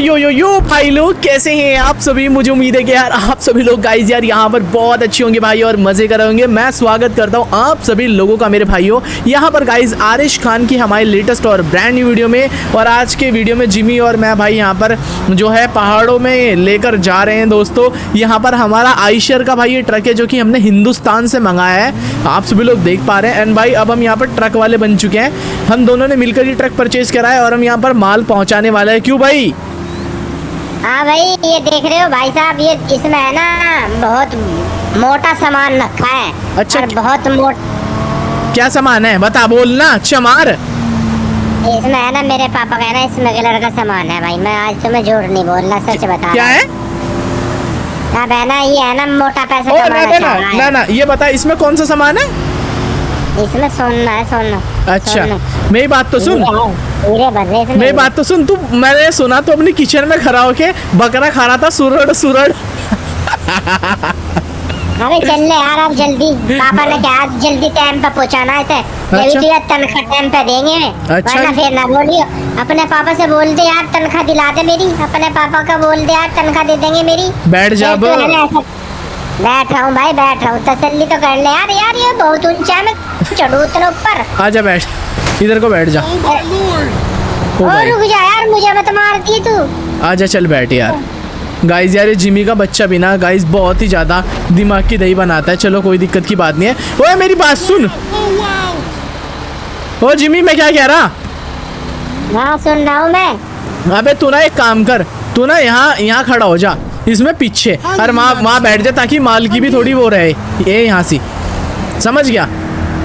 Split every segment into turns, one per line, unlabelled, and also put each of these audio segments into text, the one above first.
यो भाई लोग कैसे हैं आप सभी। मुझे उम्मीद है कि यार आप सभी लोग गाइस यार यहाँ पर बहुत अच्छे होंगे भाई और मजे कर रहे होंगे। मैं स्वागत करता हूँ आप सभी लोगों का मेरे भाइयों यहाँ पर गाइस आरिश खान की हमारी लेटेस्ट और ब्रांड न्यू वीडियो में। और आज के वीडियो में जिमी और मैं भाई यहाँ पर जो है पहाड़ों में लेकर जा रहे हैं दोस्तों। यहाँ पर हमारा आइशर का भाई ये ट्रक है जो कि हमने हिंदुस्तान से मंगाया है, आप सभी लोग देख पा रहे हैं। एंड भाई अब हम यहाँ पर ट्रक वाले बन चुके हैं, हम दोनों ने मिलकर ये ट्रक परचेज करा है और हम यहाँ पर माल पहुँचाने वाला है। क्यों भाई?
हाँ भाई ये देख रहे हो भाई साहब, ये इसमें है ना बहुत मोटा सामान रखा है।
अच्छा,
बहुत
क्या सामान है बता, बोलना चमार।
इसमें है ना मेरे पापा का है ना स्मगलर का सामान है भाई। मैं आज तुम्हें झूठ नहीं बोलना, सच बता।
क्या है?
अब है ना ये है ना मोटा पैसा कमाना चाह रहा है।
ना ना ये बता इसमें कौन सा सामान है?
इसमें सोना है, सोना।
अच्छा मेरी बात तो सुन, मेरी बात तो सुन तू। मैंने सुना तो अपनी किचन में खड़ा होके बकरा खा रहा था, सुरड़ सुरड़।
अरे चल ले यार अब जल्दी, पापा ने कहा जल्दी टाइम पे पहुंचाना है। अच्छा? तनख्वाह टाइम पे देंगे। अच्छा? वरना फिर ना बोलियो, अपने पापा से बोल दे यार तनख्वाह दिला दे मेरी। अपने पापा का बोल दे यार तनख्वाह दे देंगे मेरी।
बैठ जा।
बैठ रहा हूँ भाई, बैठ रहा हूँ, तसल्ली तो कर ले यार। यार ये बहुत ऊंचा है, मैं चढ़ू उतना ऊपर।
आजा बैठ, इधर को बैठ जा।
और रुक जा यार, मुझे मत मारती तू।
आजा चल बैठ यार। गाइस यार ये जिमी का बच्चा भी ना गाइस बहुत ही ज्यादा दिमाग की दही बनाता है। चलो कोई दिक्कत की बात नहीं है। ओए मेरी बात सुन। ओ जिमी मैं क्या कह रहा?
हाँ सुन रहा हूँ मैं।
अबे तू ना एक काम कर, तू ना यहाँ खड़ा हो जा इसमें पीछे, और वहाँ बैठ जा ताकि माल की भी थोड़ी वो रहे। ये यहाँ से समझ गया?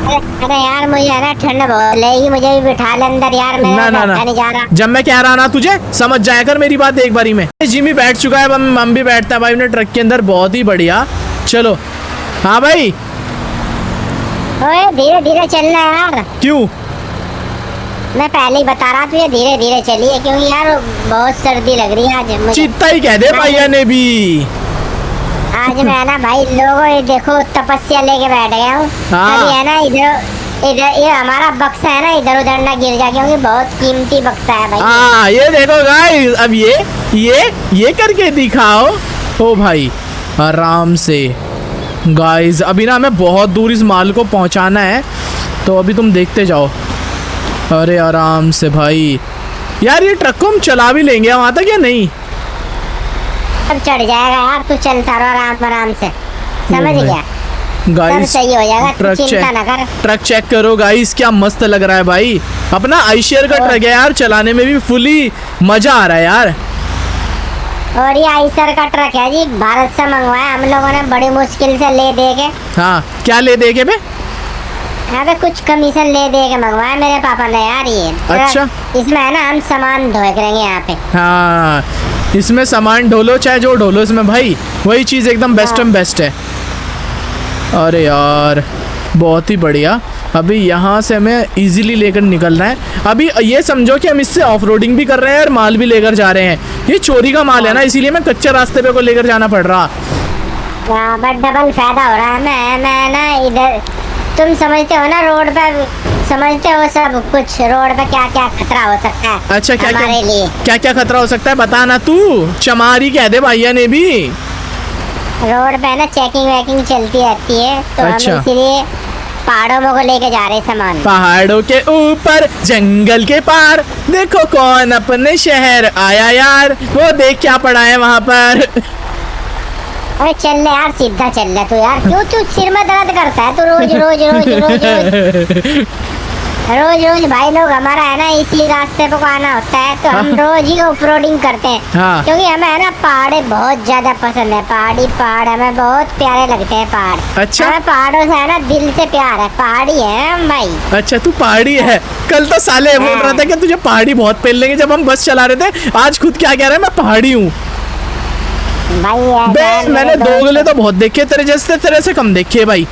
अरे यार मुझे है ना ठंड बहुत लगेगी, मुझे भी बिठा ले अंदर यार। मैं
ना
नहीं जा रहा।
जब मैं कह रहा ना तुझे समझ जाया कर मेरी बात एक बारी में। जिमी बैठ चुका है, हम भी बैठता है भाई अपने ट्रक के अंदर। बहुत ही बढ़िया, चलो। हाँ भाई
धीरे धीरे चलना यार।
क्यों?
मैं पहले ही बता रहा था धीरे धीरे चलिए, क्योंकि यार बहुत सर्दी लग रही है आज मुझे।
चित्ता ही कह दे भैया ने भी।
आज मैं ना भाई लोगों ये देखो तपस्या लेके बैठ गया हूँ। अभी है ना इधर ये हमारा बक्सा है ना, इधर उधर ना गिर जा, क्योंकि बहुत कीमती बक्सा है भाई।
हाँ ये देखो गाइस, अब ये करके दिखाओ। ओ भाई आराम से गाइस, अभी ना हमें बहुत दूर इस माल को पहुंचाना है, तो अभी तुम देखते जाओ। अरे आराम से भाई। यार ये ट्रक को हम चला भी लेंगे वहाँ तक या नहीं?
अब चढ़ जाएगा यार, तू चलता रहो आराम आराम से, समझ गया?
गाइस
सही हो जाएगा, चिंता ना कर।
ट्रक चेक करो गाइस, क्या मस्त लग रहा है भाई। अपना आइशर का ट्रक है यार, चलाने में भी फुली मजा आ रहा है यार।
और ये आइशर का ट्रक है जी, भारत से मंगवाया हम लोगों ने बड़ी मुश्किल से ले दे के।
हाँ क्या ले दे के बे?
अबे कुछ कमीशन ले दे के मंगवाया मेरे पापा ने यार ये।
अच्छा
इसमें है ना हम सामान ढोए करेंगे यहाँ पे।
हाँ इसमें सामान ढोलो चाहे जो ढोलो, इसमें भाई वही चीज़ एकदम बेस्ट एंड बेस्ट है। अरे यार बहुत ही बढ़िया। अभी यहाँ से हमें इजीली लेकर निकलना है। अभी ये समझो कि हम इससे ऑफ रोडिंग भी कर रहे हैं और माल भी लेकर जा रहे हैं। ये चोरी का माल है ना, इसीलिए मैं कच्चे रास्ते पे को लेकर जाना पड़ रहा।
बट डबल फायदा हो रहा है। मैं ना इधर, तुम समझते हो ना रोड पे, समझते हो सब कुछ रोड पे क्या क्या खतरा हो सकता है।
अच्छा
क्या
क्या खतरा हो सकता है बता ना तू। चमारी कह दे भैया ने भी।
रोड पे ना चेकिंग वेकिंग चलती रहती है, तो
अच्छा।
हम इसीलिए पहाड़ों में को लेके जा रहे सामान।
पहाड़ों के ऊपर जंगल के पार देखो कौन अपने शहर आया यार, वो देख क्या पड़ा है वहाँ पर।
अरे चल ले यार, सीधा चल ले तू यार। क्यों तू सिर में दर्द करता है? तो रोज भाई लोग हमारा है ना इसी रास्ते पे आना होता है, तो हम रोज ही ऑफरोडिंग करते हैं।
हाँ।
क्योंकि हमें है ना पहाड़े बहुत ज्यादा पसंद है। पहाड़ हमें बहुत प्यारे लगते हैं पहाड़।
अच्छा।
हमें पहाड़ों से है ना दिल से प्यार है, पहाड़ी है हम भाई।
अच्छा तू पहाड़ी है? कल तो साले बोल रहा था कि तुझे पहाड़ी बहुत पहन लेंगे जब हम बस चला रहे थे। आज खुद क्या कह रहा है मैं पहाड़ी हूँ भाई। मैंने दोगले तो बहुत देखे तेरे जैसे, तेरे से कम देखे भाई।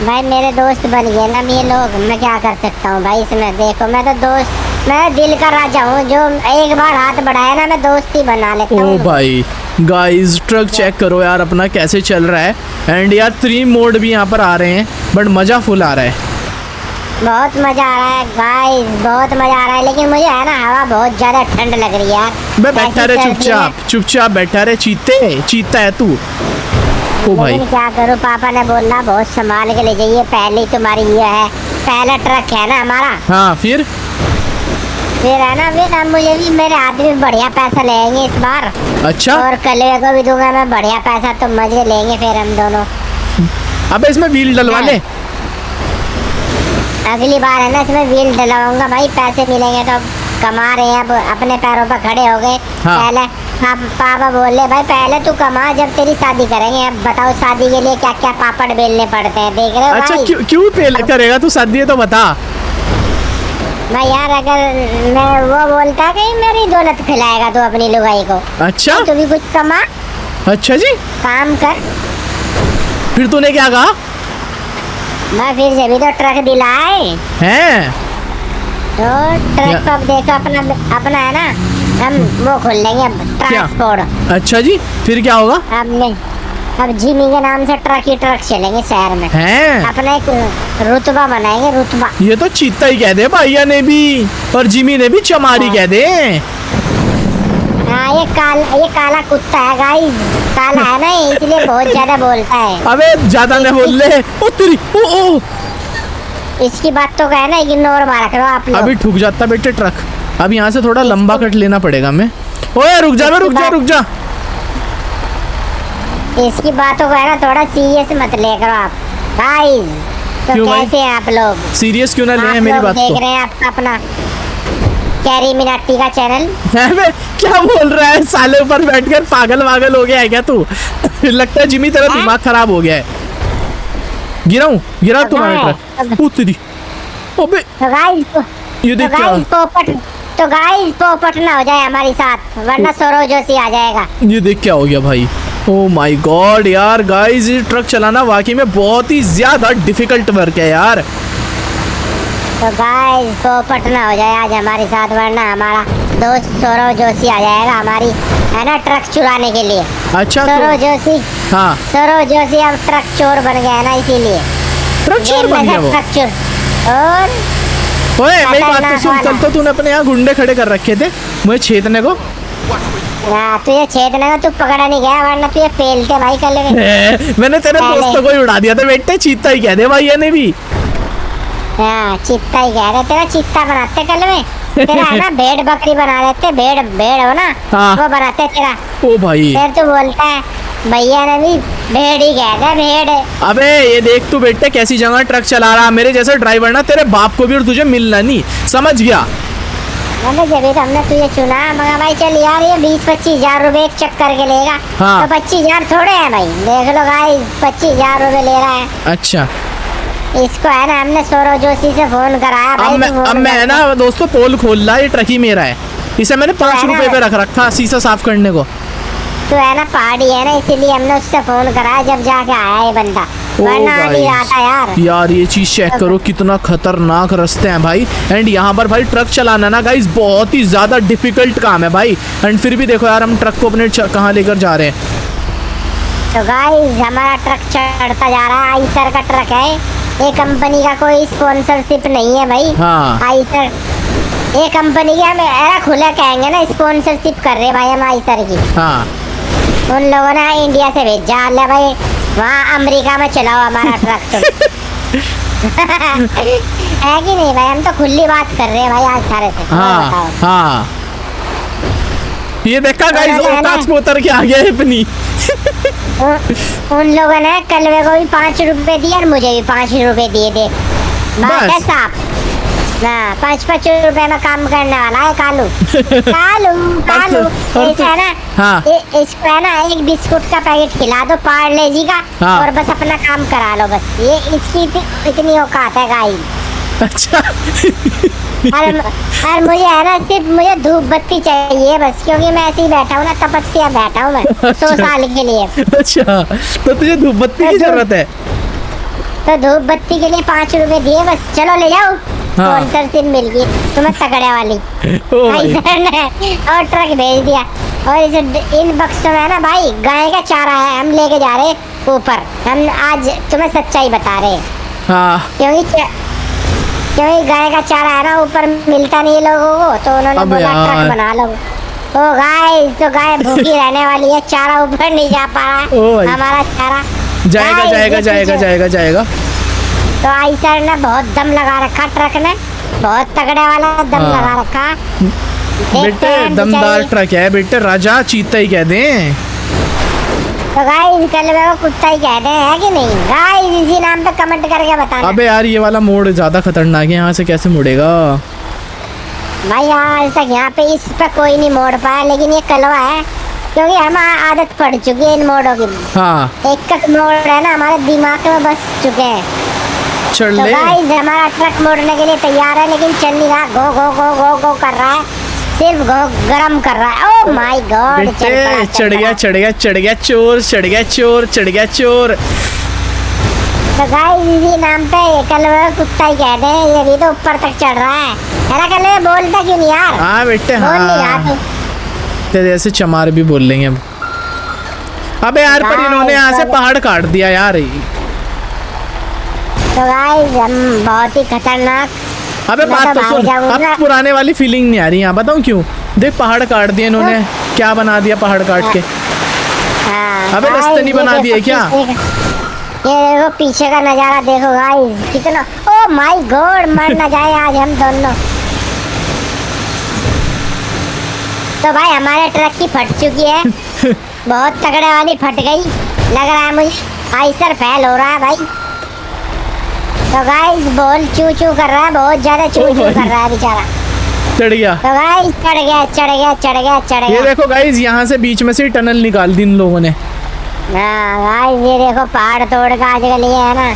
भाई मेरे दोस्त बन गए ना ये लोग, मैं क्या कर सकता हूँ भाई इसमें। देखो मैं तो दोस्त, मैं दिल का राजा हूँ, जो एक बार हाथ बढ़ाया ना मैं दोस्ती बना लेता हूँ।
ओ भाई गाइस ट्रक चेक करो यार अपना कैसे चल रहा है। एंड यार 3 मोड भी यहाँ पर आ रहे हैं, बट मज़ा फुल आ रहा है।
बहुत मजा आ रहा है गाइस, बहुत मजा आ रहा है, लेकिन मुझे है ना हवा बहुत ज्यादा ठंड लग रही है यार।
बे बैठा रहे चुपचाप बैठा रहे, चीता है तू। ओ भाई
लेकिन क्या करूँ, पापा ने बोला बहुत संभाल के ले जाइए, पहले ही तुम्हारी ये है, पहला ट्रक है ना हमारा।
हाँ फिर
है ना, फिर हम मुझे भी, मेरे आदमी भी बढ़िया पैसा लेंगे इस बार।
अच्छा,
और कलवे को भी दूंगा मैं बढ़िया पैसा, तो मजे लेंगे फिर हम दोनों।
अबे इसमें व्हील डलवा ले।
अगली बार है ना इसमें व्हील डलवाऊंगा भाई, पैसे मिलेंगे तो। कमा रहे हैं अब, अपने पैरों पर खड़े हो गए।
हाँ।
पहले पापा बोले भाई पहले तू कमा, जब तेरी शादी करेंगे। अब बताओ शादी के लिए क्या क्या पापड़ बेलने पड़ते हैं, देख रहे हो
अच्छा
भाई?
क्यों करेगा तू शादी है तो बता।
भाई यार अगर मैं वो बोलता कि मेरी दौलत खिलाएगा तू अपनी लुगाई को।
अच्छा
तो तू भी कुछ कमा,
अच्छा जी,
काम कर।
फिर तूने क्या कहा?
मैं फिर से भी तो ट्रक दिलाए
हैं?
तो ट्रक अब देखो अपना है ना, हम वो खोल लेंगे ट्रांसपोर्ट।
अच्छा जी, फिर क्या होगा?
अब जिमी के नाम से ट्रक ही ट्रक चलेंगे शहर में।
हैं?
अपना एक रुतबा बनाएंगे, रुतबा।
ये तो चीता ही कह दे भैया ने भी, और जिमी ने भी चमारी कह दे।
हाँ ये काला कुत्ता है गाइस, काला है ना इसलिए बहुत ज्यादा बोलता है।
अबे ज्यादा न बोल ले। ओ तेरी ओ
इसकी बात तो कहना इग्नोर मारा करो आप लोग।
अभी ठुक जाता बेटे ट्रक। अब यहाँ से थोड़ा लंबा कट लेना पड़ेगा मैं। ओए रुक जा।
इसकी बातों को है ना थोड़ा सीरियस मत ले करो आप गाइस। तो कैसे हैं आप लोग?
सीरियस क्यों ना ले मेरी बात
देख
को।
रहे हैं आप अपना कैरी मिनाटी का चैनल।
क्या बोल रहा है साले, ऊपर बैठकर पागल हो गया है क्या तू? लगता है जिमी तेरा दिमाग खराब हो गया है। गिरा तुम्हारा ट्रक। उतरी अबे
तो गाइस
ये देख
तो गाइस पोपट ना हो जाए हमारे साथ, वरना सौरव जोशी आ जाएगा।
ये देख क्या हो गया भाई। ओ माय गॉड यार गाइस, ये ट्रक चलाना वाकई में बहुत ही ज्यादा डिफिकल्ट वर्क है यार।
तो गाइस पोपट ना हो जाए आज हमारे साथ, वरना हमारा दोस्त सौरव जोशी आ जाएगा हमारी है ना ट्रक चुराने के लिए।
अच्छा
सौरव जोशी,
हाँ
सौरव जोशी अब ट्रक चोर बन गया है ना, इसीलिए
ट्रक चोर बन गया वो।
ट्रक चोर। और
ओए मेरी बात तो सुन, कल तो तूने अपने यहाँ गुंडे खड़े कर रखे थे मुझे छेदने को।
तुझे छेदने को तू पकड़ा नहीं गया, वरना तुझे पेलते भाई कल में।
मैंने तेरे दोस्तों को ही उड़ा दिया था बेटे, चीता ही कह दे भैया ने भी।
हाँ चित्ता ही कह रहे, तेरा चित्ता बनाते कल में। तेरा है ना भेड़ बकरी बना देते, भेड़ हो ना।
हाँ।
वो बनाते तेरा।
ओ भाई
फिर तू बोलता है भैया ने भी भेड़ ही कह दे, भेड़।
अबे ये देख तू बेटे कैसी जगह ट्रक चला रहा, मेरे जैसे ड्राइवर ना तेरे बाप को भी और तुझे मिलना नहीं, समझ गया?
मैंने जब हमने तुझे चुना, मगर भाई चल यार ये 20-25 हजार रुपए एक चक्कर के लेगा।
हाँ।
तो 25 हजार थोड़े हैं भाई, देख लो गाइस 25 हजार रुपए ले रहा है।
अच्छा
इसको है ना हमने सौरव जोशी से फोन कराया भाई।
अब मैं है ना दोस्तों पोल खोल रहा, ये ट्रक ही मेरा है, इसे मैंने 5 रुपए पे रख रखा शीशा साफ करने को।
तो है ना पहाड़ी है ना, इसीलिए हमने उससे फोन कराया, जब जाके आया ये बंदा, वरना आ नहीं रहा था
यार ये चीज चेक करो कितना खतरनाक रास्ते हैं भाई। एंड यहाँ पर भाई ट्रक चलाना ना गाइस बहुत ही ज्यादा डिफिकल्ट काम है भाई। एंड फिर भी देखो यार हम ट्रक को अपने कहाँ लेकर जा रहे हैं।
तो गाइस हमारा ट्रक चढ़ता जा रहा है, आइसर का ट्रक है, ये कंपनी का कोई स्पॉन्सरशिप नहीं है भाई।
हाँ।
आइसर ये कंपनी की हम ऐसा खुला कहेंगे ना, स्पॉन्सरशिप कर रहे भाई हम आइसर की।
हाँ।
उन लोगों ने इंडिया से भेजा ले भाई, वहाँ अमेरिका में चलाओ हमारा ट्रक तुम। है कि नहीं भाई, हम तो खुली बात कर रहे हैं भाई आज सारे से।
हाँ हाँ ये देखा गाइस औकात में उतर के आ गया है अपनी।
उन लोगों ने कलवे को भी 5 रुपए दिए और मुझे भी 5 रुपए दिए थे। बात है साहब ना, 5-5 रुपए में काम करने वाला है कालू। कालू ऐसा है ना।
हाँ।
इसको है ना एक बिस्कुट का पैकेट खिला दो पार्ले जी का।
हाँ।
और बस अपना काम करा लो, बस ये इसकी इतनी औकात है गाइस।
अच्छा।
और मुझे है ना सिर्फ मुझे धूप बत्ती चाहिए बस, क्योंकि मैं ऐसे ही बैठा हूँ ना, तपस्या बैठा हूँ मैं 100 साल के लिए।
अच्छा तो तुझे धूप बत्ती की जरूरत है?
तो धूप बत्ती के लिए 5 रुपए दिए बस, चलो ले जाओ। स्पॉन्सरशिप मिल गई तुम्हें तगड़े वाली। और ट्रक भेज दिया, और इस इन बक्सों में है ना भाई गाय का चारा है, हम लेके जा रहे हैं ऊपर। हम आज तुम्हें सच्चाई बता रहे हैं।
हाँ।
क्योंकि क्योंकि गाय का चारा है ना ऊपर मिलता नहीं लोगों को, तो उन्होंने
अबे
बोला
यार।
ट्रक बना लो। ओ गाइस, तो गाय भूखी रहने वाली है, चारा ऊपर नहीं जा पा रहा
ओ भाई।
है हमारा चारा।
जाएगा
Guys,
जाएगा
ये
जाएगा
पीछे-
जाएगा जाएगा।
तो आइसर ने बहुत दम लगा रखा ट्रक ने, बहुत तगड़े वाला दम
हाँ।
लगा रखा। देखते
बेटे
हैं
दमदार
बेचारी।
ट्रक है बेटे, राजा चीता ही कह दें।
तो गाइस कलवे को कुत्ता ही कहते हैं, है कि नहीं? गाइस इसी नाम पे कमेंट करके बताना।
अबे यार ये वाला मोड़ ज्यादा खतरनाक है, यहाँ से कैसे मुड़ेगा?
भाई आज तक यहाँ पे इस पे कोई नहीं मोड़ पाया, लेकिन ये कलवा है क्योंकि हम आदत पड़ चुकी है इन मोड़ों की।
हाँ
एक एक मोड़ है ना हमारे दिमाग में बस चुके हैं।
चढ़
तो
ले।
गाइस हमारा ट्रक मोड़ने के लिए तैयार है, लेकिन चल नहीं रहा। गो गो गो गो गो कर रहा है, सिर्फ गो गरम कर रहा है। ओह माय गॉड,
बेटे चढ़ गया चढ़ गया चढ़ गया चोर, चढ़ गया चोर, चढ़ गया चोर।
तो गाइस इसी नाम पे कलवे को कुत्ता ही कहते हैं। ये भी तो ऊपर तक चढ़ रहा है ना कलवे, बोलता क्यों नहीं यार?
हाँ बेटे
बोल नहीं रहा
हाँ,
तू।
तेरे जैसे चमार भी बोल लेंगे अब। अबे यार पर इन्होंने यहाँ से पहाड़ काट दिया यार।
तो गाइस हम बहुत ही खतरनाक।
अबे
मैं
बात
तो
तो
भाग
सुन,
जाऊंगा।
अब पुराने वाली फीलिंग नहीं आ रही यहाँ, बताऊँ क्यों? देख पहाड़ काट दिए इन्होंने, क्या बना दिया पहाड़ काट के।
हाँ,
अबे रास्ते
गाइस,
नहीं
ये
बना
देखो
दिए क्या?
पीछे ये देखो पीछे का नजारा देखो गाइस, कितना ओ माय गॉड, मर ना जाए आज हम दोनों। तो भाई हमारे ट्रक की फट चुकी है, बहुत तगड़े वाली फट गई लग रहा है मुझे। आइसर फेल हो रहा है भाई। तो गाइस बॉल चू चू कर रहा है, बहुत ज्यादा चू चू कर रहा है बेचारा।
चढ़ गया।
तो गाइस चढ़ गया चढ़ गया चढ़ गया चढ़
ये
गया।
देखो गाइस, यहाँ से बीच में से टनल निकाल दी इन लोगों ने।
हाँ गाइस ये देखो पहाड़ तोड़ का आजकल ये है ना,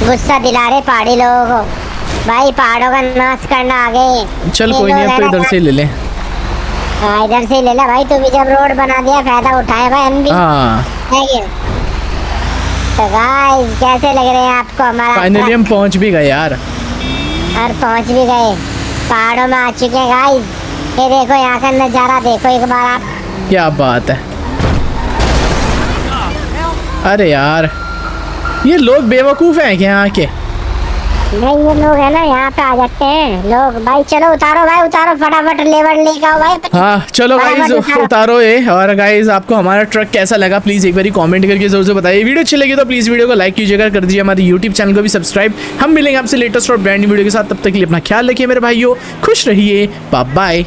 गुस्सा दिला रहे पहाड़ी लोगों को। भाई पहाड़ों का नाश करना आ गए।
चल
ये
कोई नहीं,
लोग
अब तो
है ना,
इधर से ही ले ले।
हाँ इधर से ही ले ले भाई, तू भी जब रोड बना दिया फायदा उठाए भाई हम भी।
हाँ
है कि? तो गाइस कैसे लग रहे हैं आपको हमारा
फाइनली हम
ट्रक?
पहुँच भी गए यार।
और पहुंच भी गए, पहाड़ों में आ चुके हैं गाइस। ये देखो यहाँ का नज़ारा देखो एक बार आप।
क्या बात है। अरे यार ये लोग बेवकूफ हैं क्या यहाँ के?
नहीं ये लोग है ना यहाँ पे आ जाते हैं लोग। भाई चलो उतारो भाई उतारो, फटाफट लेबर लेके आओ भाई।
हाँ चलो
फटाफट
गाइज
उतारो।
उतारो ये। और गाइज आपको हमारा ट्रक कैसा लगा प्लीज एक बार कमेंट करके जरूर से बताइए। वीडियो अच्छी लगी तो प्लीज वीडियो को लाइक कीजिएगा, कर दीजिए हमारे यूट्यूब चैनल को भी सब्सक्राइब। हम मिलेंगे आपसे लेटेस्ट और ब्रांड न्यू वीडियो के साथ, तब तक के लिए अपना ख्याल रखिए मेरे भाइयों, खुश रहिए, बाय बाय।